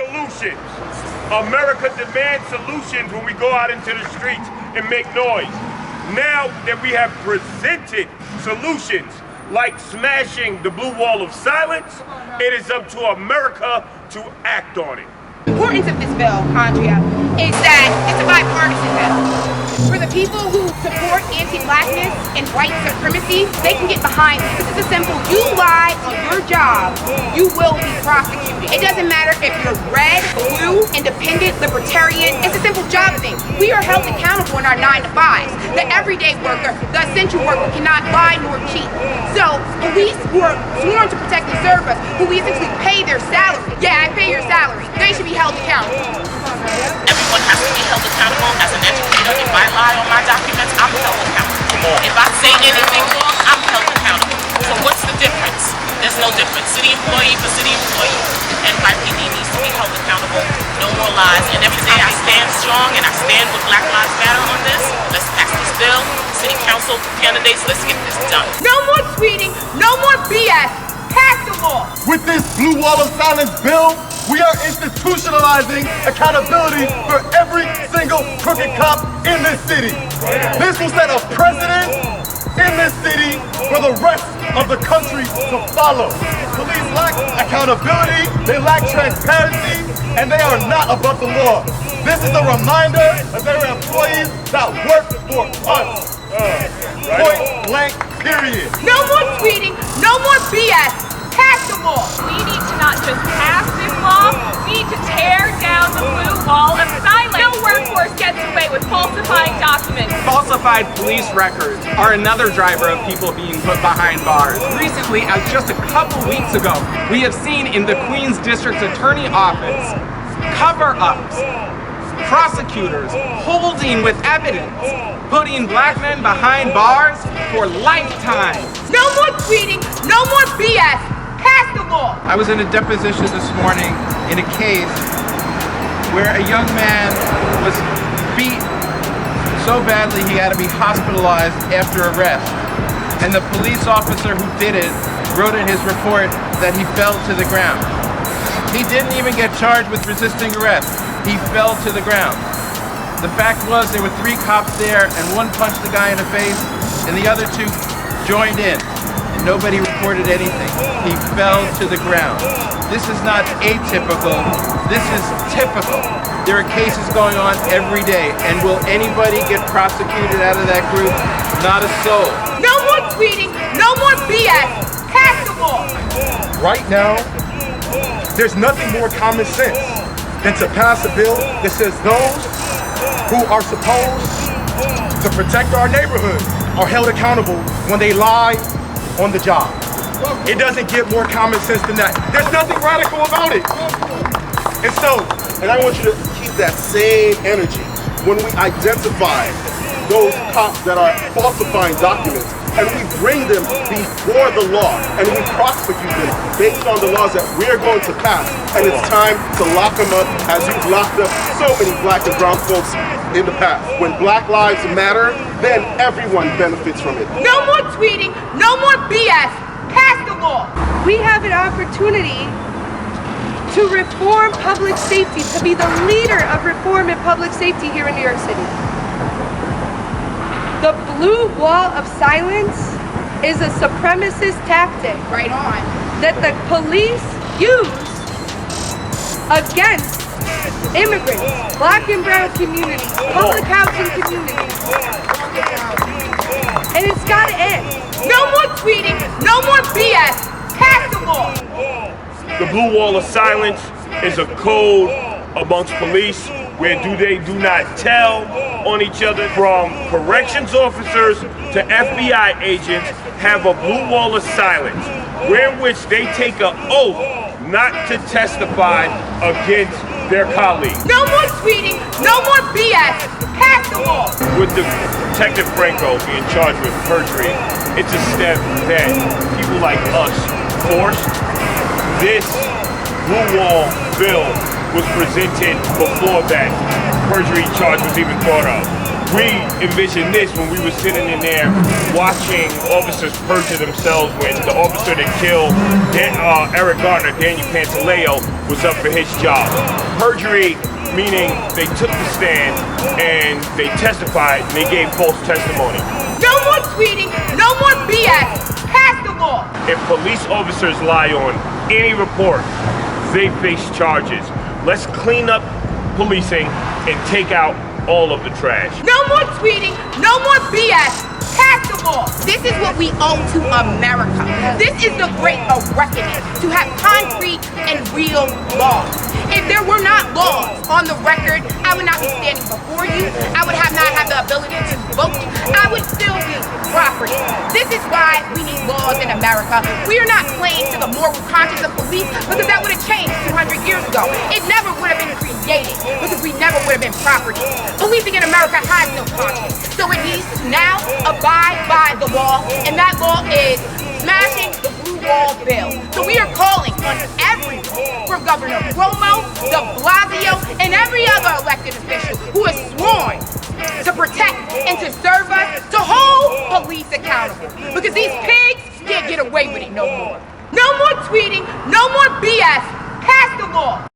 solutions. America demands solutions when we go out into the streets and make noise. Now that we have presented solutions like smashing the blue wall of silence, it is up to America to act on it. The importance of this bill, Andrea, is that it's a bipartisan bill. For the people who support anti-blackness and white supremacy, they can get behind it. This is a simple, you lie on your job, you will be prosecuted. It doesn't matter if you're red, blue, independent, libertarian, it's a simple job thing. We are held accountable in our 9-to-5s. The everyday worker, the essential worker cannot lie nor cheat. So police who are sworn to protect and serve us, who we essentially pay their salary, yeah, I pay your salary, they should be held accountable. Everyone has to be held accountable. As an educator, if I lie on my documents, I'm held accountable. If I say anything wrong, I'm held accountable. So what's the difference? There's no difference. City employee for city employee. NYPD needs to be held accountable. No more lies. And every day I stand strong and I stand with Black Lives Matter on this. Let's pass this bill. City council candidates, let's get this done. No more tweeting, no more BS. Pass the law. With this blue wall of silence bill, we are institutionalizing accountability for every single crooked cop in this city. This will set a precedent in this city for the rest of the country to follow. Police lack accountability, they lack transparency, and they are not above the law. This is a reminder that there are employees that work for us. Point blank, period. No more tweeting, no more BS. Pass the law. We need to not just pass this law, we need to tear down the blue wall of silence. No workforce gets away with falsifying documents. Falsified police records are another driver of people being put behind bars. Recently, as just a couple weeks ago, we have seen in the Queens District Attorney Office cover-ups, prosecutors holding with evidence, putting black men behind bars for lifetime. No more tweeting, no more BS. Pass the law. I was in a deposition this morning in a case where a young man was beat so badly he had to be hospitalized after arrest. And the police officer who did it wrote in his report that he fell to the ground. He didn't even get charged with resisting arrest. He fell to the ground. The fact was there were 3 cops there and one punched the guy in the face and the other 2 joined in. And nobody reported anything. He fell to the ground. This is not atypical. This is typical. There are cases going on every day. And will anybody get prosecuted out of that group? Not a soul. No more tweeting, no more BS. Pass the law. Right now, there's nothing more common sense than to pass a bill that says those who are supposed to protect our neighborhood are held accountable when they lie on the job. It doesn't get more common sense than that. There's nothing radical about it. And I want you to keep that same energy when we identify those cops that are falsifying documents and we bring them before the law and we prosecute them based on the laws that we're going to pass. And it's time to lock them up as you've locked up so many black and brown folks in the past. When Black Lives Matter, then everyone benefits from it. No more tweeting, no more BS. Pass the law. We have an opportunity to reform public safety, to be the leader of reform in public safety here in New York City. The blue wall of silence is a supremacist tactic. Right on. That the police use against immigrants, black and brown communities, public housing communities. And it's gotta end. No more tweeting, no more BS. Pass the law. The blue wall of silence is a code amongst police where do not tell on each other. From corrections officers to FBI agents have a blue wall of silence where in which they take an oath not to testify against their colleagues. No more tweeting, no more BS. Pass the law. With the Detective Franco being charged with perjury, it's a step that people like us forced. This blue wall bill was presented before that perjury charge was even thought of. We envisioned this when we were sitting in there watching officers perjure themselves when the officer that killed Eric Garner, Daniel Pantaleo, was up for his job. Perjury meaning they took the stand and they testified and they gave false testimony. No more tweeting, no more BS. Pass the law. If police officers lie on any report, they face charges. Let's clean up policing and take out all of the trash. No more tweeting, no more BS. Pass the law. This is what we owe to America. This is the great reckoning, to have concrete and real laws. If there were not laws on the record, I would not be standing before you. I would not have the ability to vote. I would still be property. This is why we need laws in America. We are not playing to the moral conscience of police because that would have changed 200 years ago. It never would have been created because we never would have been property. Policing in America has no conscience. So it needs to now abide by the law, and that law is smashing the blue wall bill. So we are calling on everyone, from Governor Cuomo, de Blasio, and every other elected official who has sworn to protect and to serve us, to hold police accountable. Because these pigs can't get away with it no more. No more tweeting, no more BS. Pass the law.